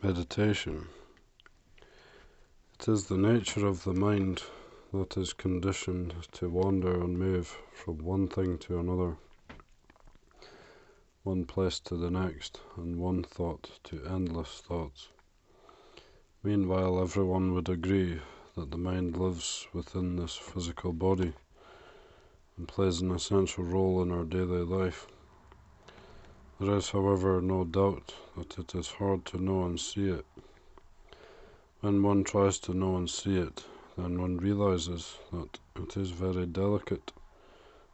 Meditation. It is the nature of the mind that is conditioned to wander and move from one thing to another, one place to the next, and one thought to endless thoughts. Meanwhile, everyone would agree that the mind lives within this physical body and plays an essential role in our daily life. There is, however, no doubt that it is hard to know and see it. When one tries to know and see it, then one realizes that it is very delicate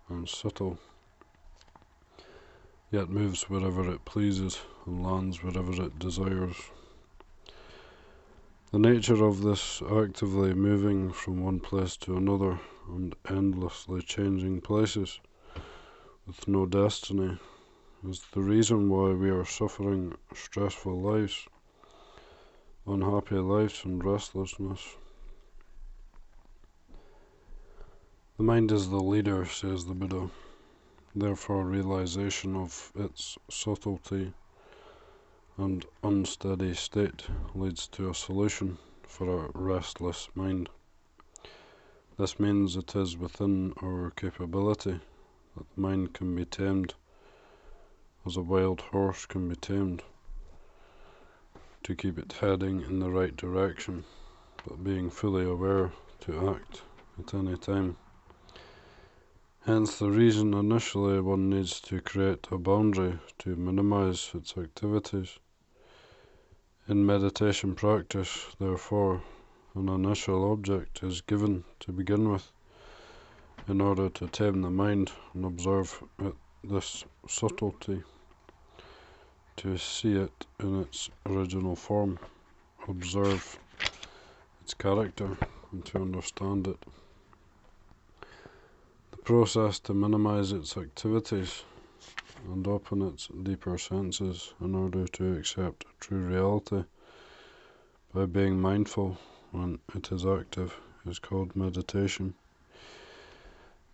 and subtle, yet moves wherever it pleases and lands wherever it desires. The nature of this actively moving from one place to another and endlessly changing places with no destiny is the reason why we are suffering stressful lives, unhappy lives, and restlessness. The mind is the leader, says the Buddha. Therefore, realization of its subtlety and unsteady state leads to a solution for a restless mind. This means it is within our capability that the mind can be tamed as a wild horse can be tamed, to keep it heading in the right direction, but being fully aware to act at any time. Hence the reason initially one needs to create a boundary to minimize its activities. In meditation practice, therefore, an initial object is given to begin with in order to tame the mind and observe this subtlety, to see it in its original form, observe its character, and to understand it. The process to minimize its activities and open its deeper senses in order to accept true reality by being mindful when it is active is called meditation.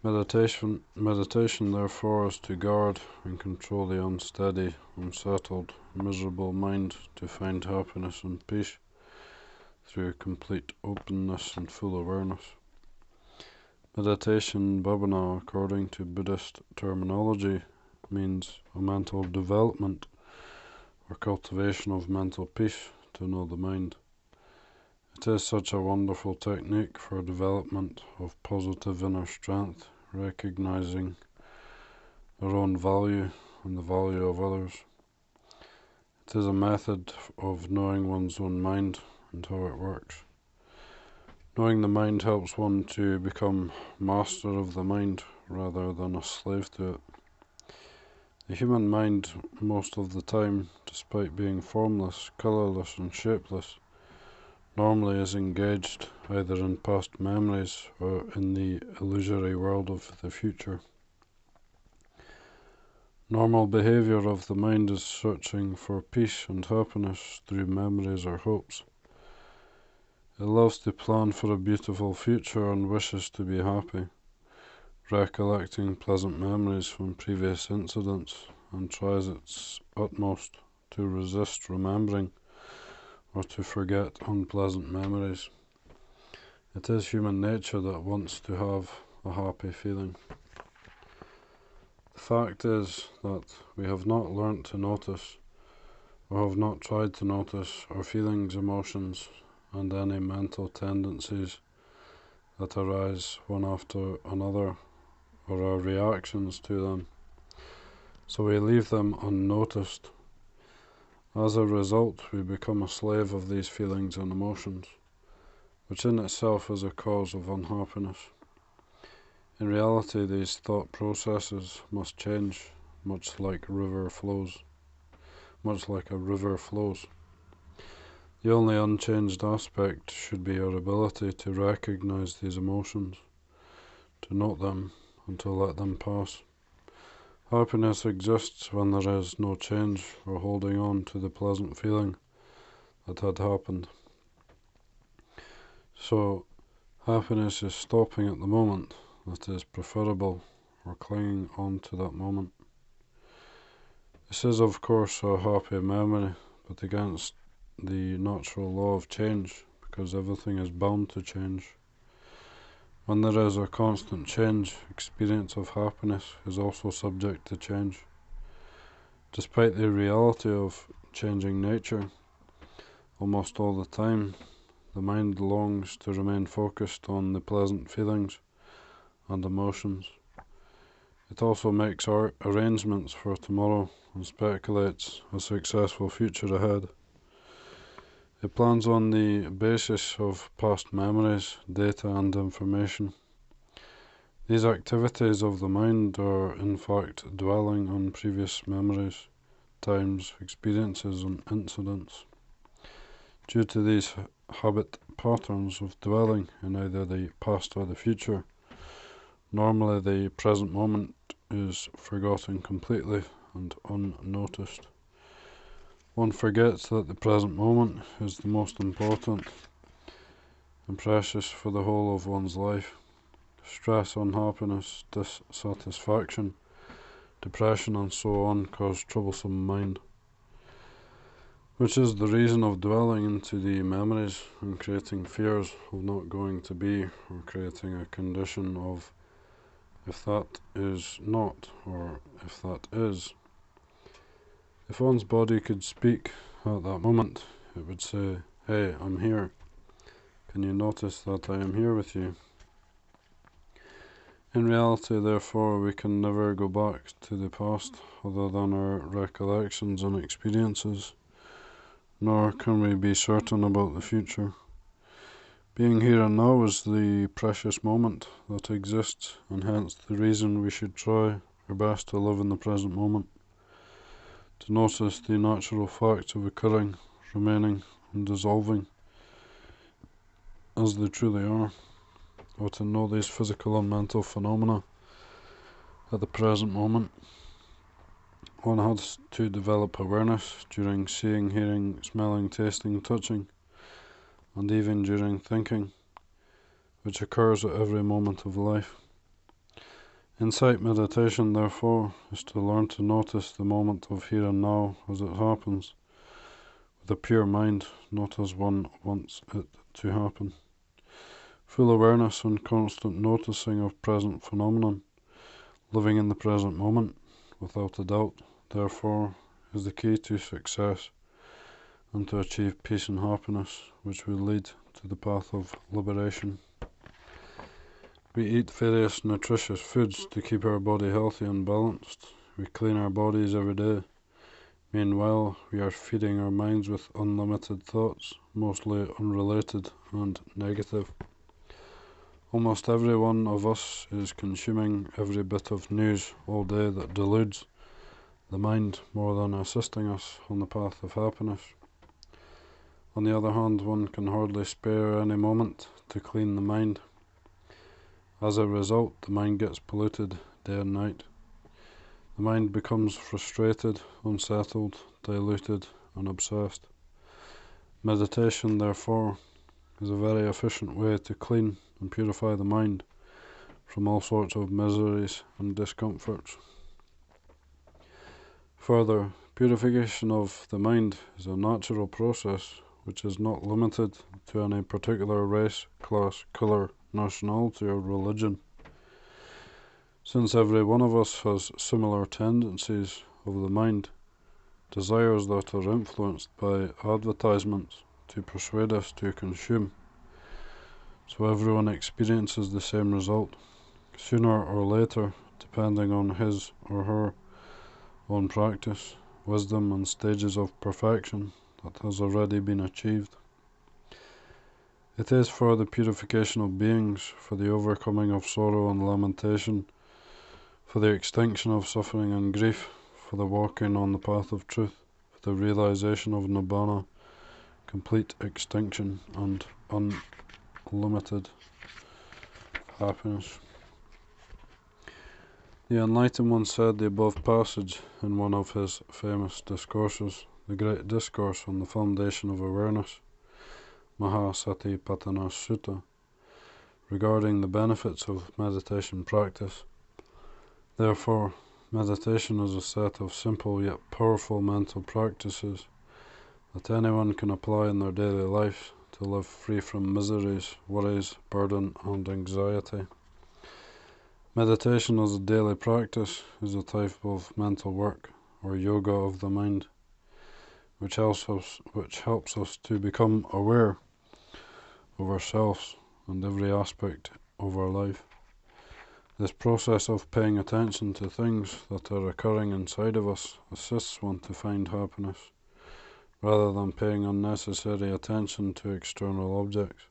Meditation therefore is to guard and control the unsteady, unsettled, miserable mind to find happiness and peace through complete openness and full awareness. Meditation bhavana, according to Buddhist terminology, means a mental development or cultivation of mental peace to know the mind. It is such a wonderful technique for development of positive inner strength, recognizing our own value and the value of others. It is a method of knowing one's own mind and how it works. Knowing the mind helps one to become master of the mind rather than a slave to it. The human mind, most of the time, despite being formless, colourless and shapeless, normally is engaged either in past memories or in the illusory world of the future. Normal behaviour of the mind is searching for peace and happiness through memories or hopes. It loves to plan for a beautiful future and wishes to be happy, recollecting pleasant memories from previous incidents, and tries its utmost to resist remembering or to forget unpleasant memories. It is human nature that wants to have a happy feeling. The fact is that we have not learnt to notice, or have not tried to notice, our feelings, emotions, and any mental tendencies that arise one after another, or our reactions to them. So we leave them unnoticed. As a result, we become a slave of these feelings and emotions, which in itself is a cause of unhappiness. In reality, these thought processes must change, much like a river flows. The only unchanged aspect should be our ability to recognize these emotions, to note them, and to let them pass. Happiness exists when there is no change or holding on to the pleasant feeling that had happened. So, happiness is stopping at the moment that is preferable, or clinging on to that moment. This is, of course, a happy memory, but against the natural law of change, because everything is bound to change. When there is a constant change, experience of happiness is also subject to change. Despite the reality of changing nature, almost all the time, the mind longs to remain focused on the pleasant feelings and emotions. It also makes arrangements for tomorrow and speculates a successful future ahead. It plans on the basis of past memories, data and information. These activities of the mind are in fact dwelling on previous memories, times, experiences and incidents. Due to these habit patterns of dwelling in either the past or the future, normally the present moment is forgotten completely and unnoticed. One forgets that the present moment is the most important and precious for the whole of one's life. Stress, unhappiness, dissatisfaction, depression and so on cause troublesome mind, which is the reason of dwelling into the memories and creating fears of not going to be, or creating a condition of if that is not, or if that is. If one's body could speak at that moment, it would say, "Hey, I'm here. Can you notice that I am here with you?" In reality, therefore, we can never go back to the past other than our recollections and experiences, nor can we be certain about the future. Being here and now is the precious moment that exists, and hence the reason we should try our best to live in the present moment, to notice the natural facts of occurring, remaining and dissolving as they truly are, or to know these physical and mental phenomena at the present moment. One has to develop awareness during seeing, hearing, smelling, tasting, touching, and even during thinking, which occurs at every moment of life. Insight meditation, therefore, is to learn to notice the moment of here and now as it happens, with a pure mind, not as one wants it to happen. Full awareness and constant noticing of present phenomenon, living in the present moment, without a doubt, therefore, is the key to success and to achieve peace and happiness, which will lead to the path of liberation. We eat various nutritious foods to keep our body healthy and balanced. We clean our bodies every day. Meanwhile, we are feeding our minds with unlimited thoughts, mostly unrelated and negative. Almost every one of us is consuming every bit of news all day that deludes the mind more than assisting us on the path of happiness. On the other hand, one can hardly spare any moment to clean the mind. As a result, the mind gets polluted day and night. The mind becomes frustrated, unsettled, diluted, and obsessed. Meditation, therefore, is a very efficient way to clean and purify the mind from all sorts of miseries and discomforts. Further, purification of the mind is a natural process which is not limited to any particular race, class, colour, nationality or religion. Since every one of us has similar tendencies of the mind, desires that are influenced by advertisements to persuade us to consume, so everyone experiences the same result, sooner or later, depending on his or her own practice, wisdom and stages of perfection that has already been achieved. It is for the purification of beings, for the overcoming of sorrow and lamentation, for the extinction of suffering and grief, for the walking on the path of truth, for the realization of Nibbana, complete extinction and unlimited happiness. The Enlightened One said the above passage in one of his famous discourses, the Great Discourse on the Foundation of Awareness, Mahasatipatthana Sutta, regarding the benefits of meditation practice. Therefore, meditation is a set of simple yet powerful mental practices that anyone can apply in their daily life to live free from miseries, worries, burden, and anxiety. Meditation as a daily practice is a type of mental work, or yoga of the mind, which helps us to become aware of ourselves and every aspect of our life. This process of paying attention to things that are occurring inside of us assists one to find happiness, rather than paying unnecessary attention to external objects.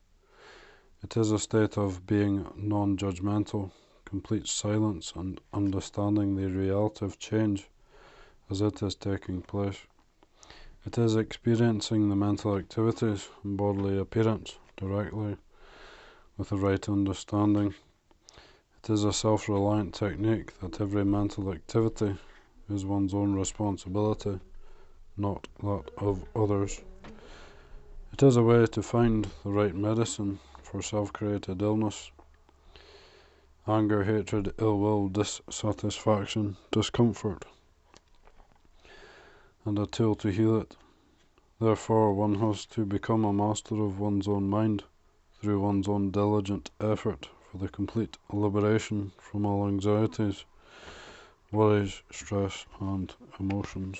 It is a state of being non-judgmental, complete silence, and understanding the reality of change as it is taking place. It is experiencing the mental activities and bodily appearance directly with the right understanding. It is a self-reliant technique that every mental activity is one's own responsibility, not that of others. It is a way to find the right medicine for self-created illness, anger, hatred, ill will, dissatisfaction, discomfort, and a tool to heal it. Therefore, one has to become a master of one's own mind through one's own diligent effort for the complete liberation from all anxieties, worries, stress, and emotions.